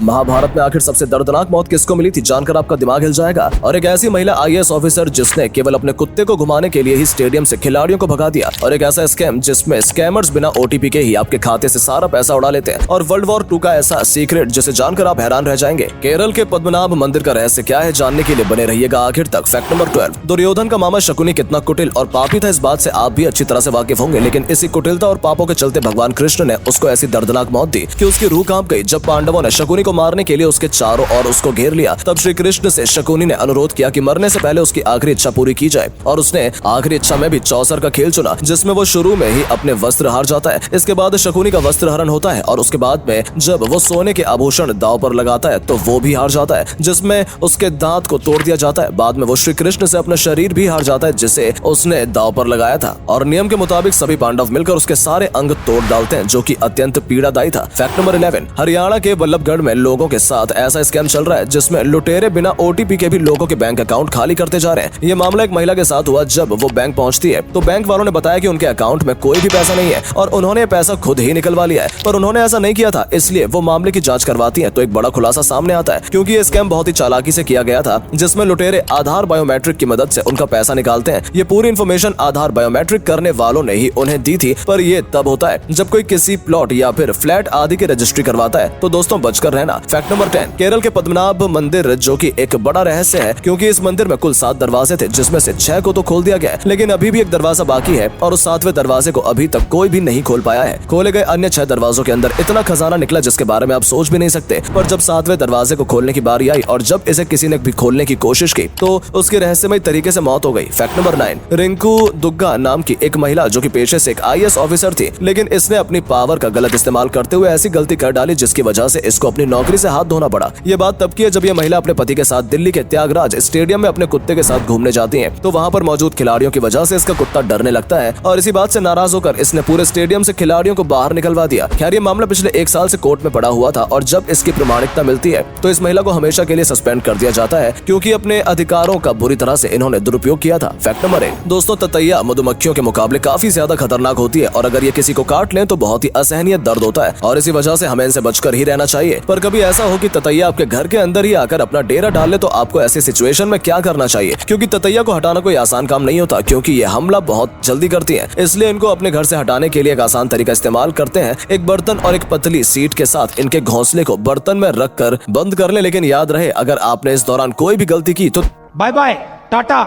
महाभारत में आखिर सबसे दर्दनाक मौत किसको मिली थी, जानकर आपका दिमाग हिल जाएगा। और एक ऐसी महिला IAS ऑफिसर जिसने केवल अपने कुत्ते को घुमाने के लिए ही स्टेडियम से खिलाड़ियों को भगा दिया। और एक ऐसा स्कैम जिसमें स्कैमर्स बिना OTP के ही आपके खाते से सारा पैसा उड़ा लेते हैं। और वर्ल्ड वॉर 2 का ऐसा सीक्रेट जिसे जानकर आप हैरान रह जाएंगे। केरल के पद्मनाभ मंदिर का रहस्य क्या है, जानने के लिए बने रहिएगा आखिर तक। फैक्ट नंबर 12, दुर्योधन का मामा शकुनी कितना कुटिल और पापी था, इस बात से आप भी अच्छी तरह से वाकिफ होंगे। लेकिन इसी कुटिलता और पापों के चलते भगवान कृष्ण ने उसको ऐसी दर्दनाक मौत दी कि उसकी रूह कांप गई। जब पांडवों ने शकुनी को मारने के लिए उसके चारों ओर उसको घेर लिया, तब श्री कृष्ण से शकुनी ने अनुरोध किया कि मरने से पहले उसकी आखिरी इच्छा पूरी की जाए। और उसने आखिरी इच्छा में भी चौसर का खेल चुना, जिसमें वो शुरू में ही अपने वस्त्र हार जाता है। इसके बाद शकुनी का वस्त्र हरण होता है और उसके बाद में जब वो सोने के आभूषण दांव पर लगाता है तो वो भी हार जाता है, जिसमें उसके दांत को तोड़ दिया जाता है। बाद में वो श्री कृष्ण से अपना शरीर भी हार जाता है जिसे उसने दांव पर लगाया था। और नियम के मुताबिक सभी पांडव मिलकर उसके सारे अंग तोड़ डालते हैं, जो कि अत्यंत पीड़ादायी था। फैक्ट नंबर 11, हरियाणा के बल्लभगढ़ में लोगों के साथ ऐसा स्कैम चल रहा है जिसमें लुटेरे बिना OTP के भी लोगों के बैंक अकाउंट खाली करते जा रहे हैं। ये मामला एक महिला के साथ हुआ। जब वो बैंक पहुंचती है तो बैंक वालों ने बताया कि उनके अकाउंट में कोई भी पैसा नहीं है और उन्होंने पैसा खुद ही निकलवा लिया है। पर उन्होंने ऐसा नहीं किया था, इसलिए वो मामले की जांच करवाती है तो एक बड़ा खुलासा सामने आता है। क्योंकि ये स्कैम बहुत ही चालाकी से किया गया था, जिसमें लुटेरे आधार बायोमेट्रिक की मदद से उनका पैसा निकालते हैं। ये पूरी इन्फॉर्मेशन आधार बायोमेट्रिक करने वालों ने ही उन्हें दी थी। पर ये तब होता है जब कोई किसी प्लॉट या फिर फ्लैट आदि की रजिस्ट्री करवाता है, तो दोस्तों बचकर रहना। फैक्ट नंबर 10, केरल के पद्मनाभ मंदिर, जो कि एक बड़ा रहस्य है क्योंकि इस मंदिर में कुल 7 दरवाजे थे, जिसमें से 6 को तो खोल दिया गया है, लेकिन अभी भी एक दरवाजा बाकी है और उस 7वें दरवाजे को अभी तक कोई भी नहीं खोल पाया है। खोले गए अन्य 6 दरवाजों के अंदर इतना खजाना निकला जिसके बारे में आप सोच भी नहीं सकते। पर जब 7वें दरवाजे को खोलने की बारी आई और जब इसे किसी ने भी खोलने की कोशिश की तो उसकी रहस्यमय तरीके से मौत हो गई। फैक्ट नंबर 9, रिंकू दुग्गा नाम की एक महिला, जो कि पेशे से एक IAS ऑफिसर थी, लेकिन इसने अपनी पावर का गलत इस्तेमाल करते हुए ऐसी गलती कर डाली जिसकी वजह से इसको अपनी नौकरी से हाथ धोना पड़ा। ये बात तब की है जब ये महिला अपने पति के साथ दिल्ली के त्यागराज स्टेडियम में अपने कुत्ते के साथ घूमने जाती है। तो वहाँ पर मौजूद खिलाड़ियों की वजह से इसका कुत्ता डरने लगता है और इसी बात से नाराज होकर इसने पूरे स्टेडियम से खिलाड़ियों को बाहर निकलवा दिया। खैर ये मामला पिछले 1 साल से कोर्ट में पड़ा हुआ था और जब इसकी प्रमाणिकता मिलती है तो इस महिला को हमेशा के लिए सस्पेंड कर दिया जाता है, क्योंकि अपने अधिकारों का बुरी तरह से इन्होंने दुरुपयोग किया था। फैक्ट नंबर 1, दोस्तों ततैया मधुमक्खियों के मुकाबले काफी ज्यादा खतरनाक होती है और अगर ये किसी को काट लें तो बहुत ही असहनीय दर्द होता है और इसी वजह से हमें इनसे बचकर ही रहना चाहिए। पर कभी ऐसा हो कि ततैया आपके घर के अंदर ही आकर अपना डेरा डाल ले तो आपको ऐसी सिचुएशन में क्या करना चाहिए, क्योंकि ततैया को हटाना कोई आसान काम नहीं होता, क्योंकि ये हमला बहुत जल्दी करती है। इसलिए इनको अपने घर से हटाने के लिए एक आसान तरीका इस्तेमाल करते हैं। एक बर्तन और एक पतली सीट के साथ इनके घोंसले को बर्तन में रख कर बंद कर ले। लेकिन याद रहे, अगर आपने इस दौरान कोई भी गलती की तो bye bye, ta ta,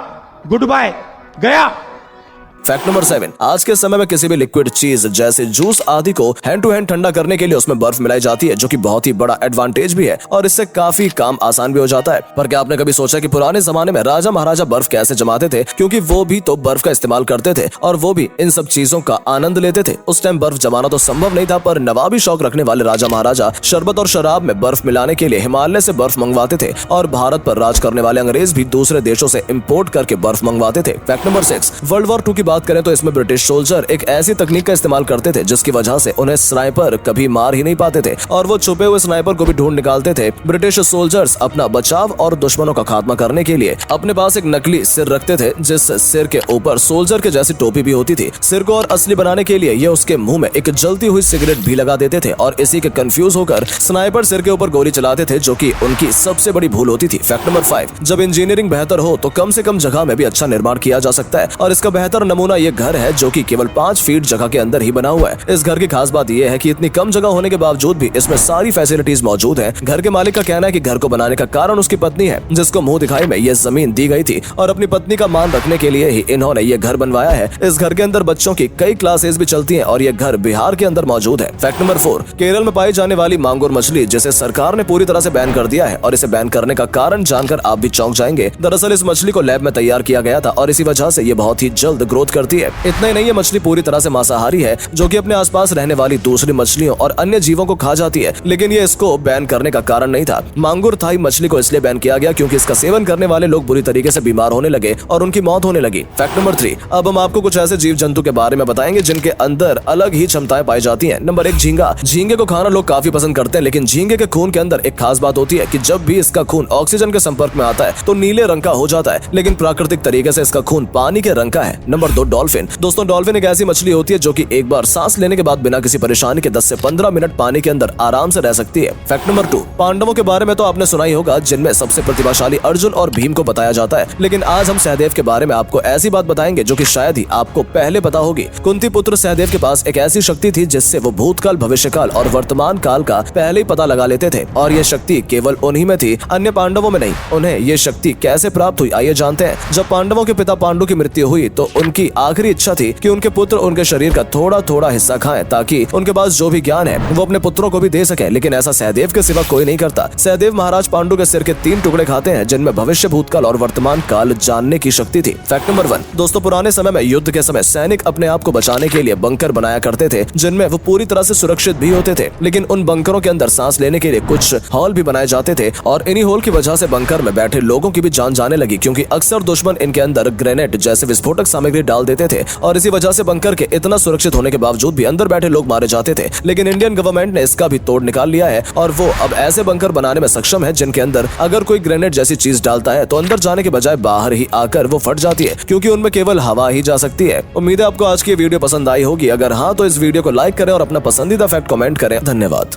good bye, गया। फैक्ट नंबर 7, आज के समय में किसी भी लिक्विड चीज जैसे जूस आदि को हैंड टू हैंड ठंडा करने के लिए उसमें बर्फ मिलाई जाती है, जो कि बहुत ही बड़ा एडवांटेज भी है और इससे काफी काम आसान भी हो जाता है। पर क्या आपने कभी सोचा कि पुराने जमाने में राजा महाराजा बर्फ कैसे जमाते थे, क्योंकि वो भी तो बर्फ का इस्तेमाल करते थे और वो भी इन सब चीजों का आनंद लेते थे। उस टाइम बर्फ जमाना तो संभव नहीं था, पर नवाबी शौक रखने वाले राजा महाराजा शरबत और शराब में बर्फ मिलाने के लिए हिमालय से बर्फ मंगवाते थे और भारत पर राज करने वाले अंग्रेज भी दूसरे देशों से इम्पोर्ट करके बर्फ मंगवाते थे। फैक्ट नंबर 6, वर्ल्ड वॉर 2 की बात करें तो इसमें ब्रिटिश सोल्जर एक ऐसी तकनीक का इस्तेमाल करते थे जिसकी वजह से उन्हें स्नाइपर कभी मार ही नहीं पाते थे और वो छुपे हुए स्नाइपर को भी ढूंढ निकालते थे। ब्रिटिश सोल्जर्स अपना बचाव और दुश्मनों का खात्मा करने के लिए अपने पास एक नकली सिर रखते थे, जिस सिर के ऊपर सोल्जर के जैसी टोपी भी होती थी। सिर को और असली बनाने के लिए ये उसके मुंह में एक जलती हुई सिगरेट भी लगा देते थे और इसी के कंफ्यूज होकर स्नाइपर सिर के ऊपर गोली चलाते थे, जो कि उनकी सबसे बड़ी भूल होती थी। फैक्ट नंबर 5, जब इंजीनियरिंग बेहतर हो तो कम से कम जगह में भी अच्छा निर्माण किया जा सकता है और इसका बेहतर नमूना ये घर है, जो कि केवल 5 फीट जगह के अंदर ही बना हुआ है। इस घर की खास बात यह है कि इतनी कम जगह होने के बावजूद भी इसमें सारी फैसिलिटीज मौजूद हैं। घर के मालिक का कहना है कि घर को बनाने का कारण उसकी पत्नी है, जिसको मुंह दिखाई में यह जमीन दी गई थी और अपनी पत्नी का मान रखने के लिए ही इन्होंने ये घर बनवाया है। इस घर के अंदर बच्चों की कई क्लासेस भी चलती हैं और ये घर बिहार के अंदर मौजूद है। फैक्ट नंबर 4, केरल में पाई जाने वाली मांगुर मछली, जिसे सरकार ने पूरी तरह से बैन कर दिया है और इसे बैन करने का कारण जानकर आप भी चौंक जाएंगे। दरअसल इस मछली को लैब में तैयार किया गया था और इसी वजह से ये बहुत ही जल्द ग्रोथ करती है। इतना ही नहीं, ये मछली पूरी तरह से मांसाहारी है, जो कि अपने आसपास रहने वाली दूसरी मछलियों और अन्य जीवों को खा जाती है। लेकिन ये इसको बैन करने का कारण नहीं था। मांगुर थाई मछली को इसलिए बैन किया गया क्योंकि इसका सेवन करने वाले लोग बुरी तरीके से बीमार होने लगे और उनकी मौत होने लगी। फैक्ट नंबर 3, अब हम आपको कुछ ऐसे जीव जंतु के बारे में बताएंगे जिनके अंदर अलग ही क्षमताएं पाई जाती हैं। नंबर 1, झींगा। झींगे को खाना लोग काफी पसंद करते हैं, लेकिन झींगे के खून के अंदर एक खास बात होती है कि जब भी इसका खून ऑक्सीजन के संपर्क में आता है तो नीले रंग का हो जाता है, लेकिन प्राकृतिक तरीके से इसका खून पानी के रंग का है। Number 2 dolphin. दोस्तों डॉल्फिन एक ऐसी मछली होती है जो कि एक बार सांस लेने के बाद बिना किसी परेशानी के 10 से 15 मिनट पानी के अंदर आराम से रह सकती है। फैक्ट नंबर 2, पांडवों के बारे में तो आपने सुना ही होगा, जिनमें सबसे प्रतिभाशाली अर्जुन और भीम को बताया जाता है। लेकिन आज हम सहदेव के बारे में आपको ऐसी बात बताएंगे जो कि शायद ही आपको पहले पता होगी। कुंती पुत्र सहदेव के पास एक ऐसी शक्ति थी जिससे वो भूतकाल, भविष्यकाल और वर्तमान काल का पहले ही पता लगा लेते थे, और ये शक्ति केवल उन्हीं में थी, अन्य पांडवों में नहीं। उन्हें ये शक्ति कैसे प्राप्त हुई, आइए जानते हैं। जब पांडवों के पिता पांडु की मृत्यु हुई तो उनकी आखिरी इच्छा थी कि उनके पुत्र उनके शरीर का थोड़ा थोड़ा हिस्सा खाएं, ताकि उनके पास जो भी ज्ञान है वो अपने पुत्रों को भी दे सके। लेकिन ऐसा सहदेव के सिवा कोई नहीं करता। सहदेव महाराज पांडु के सिर के 3 टुकड़े खाते हैं, जिनमें भविष्य, भूतकाल और वर्तमान काल जानने की शक्ति थी। फैक्ट नंबर 1, दोस्तों पुराने समय में युद्ध के समय सैनिक अपने आप को बचाने के लिए बंकर बनाया करते थे, जिनमें वो पूरी तरह से सुरक्षित भी होते थे। लेकिन उन बंकरों के अंदर सांस लेने के लिए कुछ हॉल भी बनाए जाते थे, और इन्हीं हॉल की वजह से बंकर में बैठे लोगों की भी जान जाने लगी, क्योंकि अक्सर दुश्मन इनके अंदर ग्रेनेड जैसे विस्फोटक सामग्री डाल देते थे, और इसी वजह से बंकर के इतना सुरक्षित होने के बावजूद भी अंदर बैठे लोग मारे जाते थे। लेकिन इंडियन गवर्नमेंट ने इसका भी तोड़ निकाल लिया है, और वो अब ऐसे बंकर बनाने में सक्षम है जिनके अंदर अगर कोई ग्रेनेड जैसी चीज डालता है तो अंदर जाने के बजाय बाहर ही आकर वो फट जाती है, क्योंकि उनमें केवल हवा ही जा सकती है। उम्मीद है आपको आज की वीडियो पसंद आई होगी। अगर हाँ तो इस वीडियो को लाइक करें और अपना पसंदीदा फैक्ट कमेंट करें। धन्यवाद।